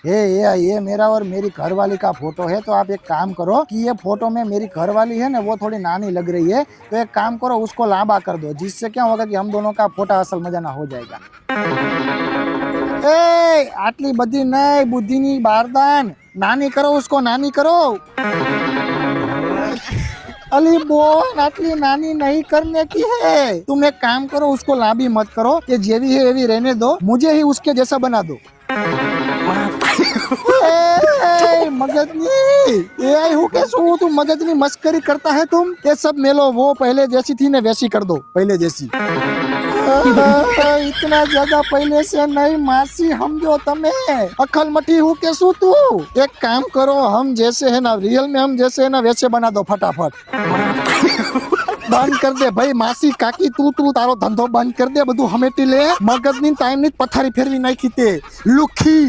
ये मेरा और मेरी घरवाली का फोटो है। तो आप एक काम करो कि ये फोटो में मेरी घरवाली है ना, वो थोड़ी नानी लग रही है, तो एक काम करो उसको लांबा कर दो, जिससे क्या होगा कि हम दोनों का फोटो असल मजाना हो जाएगा। ए आटली बदी नहीं, बुद्धि बारदान, नानी करो उसको, नानी करो। अली बोन आटली नानी नहीं करने की है। तुम एक काम करो, उसको लांबी मत करो, ये जेवी है एवी रहने दो, मुझे ही उसके जैसा बना दो। मगजनी ये हूँ कैसे तू मगजनी मस्करी करता है तुम। ये सब मेलो, वो पहले जैसी थी ना वैसी कर दो, पहले जैसी। इतना ज्यादा पहले से नहीं मासी, हम जो तमे अकल मठी हूँ कैसू तू। एक काम करो, हम जैसे है ना रियल में, हम जैसे है ना वैसे बना दो फटाफट। बंद कर दे भाई मासी काकी, तू तारो धंधो बंद कर दे, બધું હમેટી લે, મગજની ટાઈમ ની પથારી ફેરવી નાખી તે લુખી।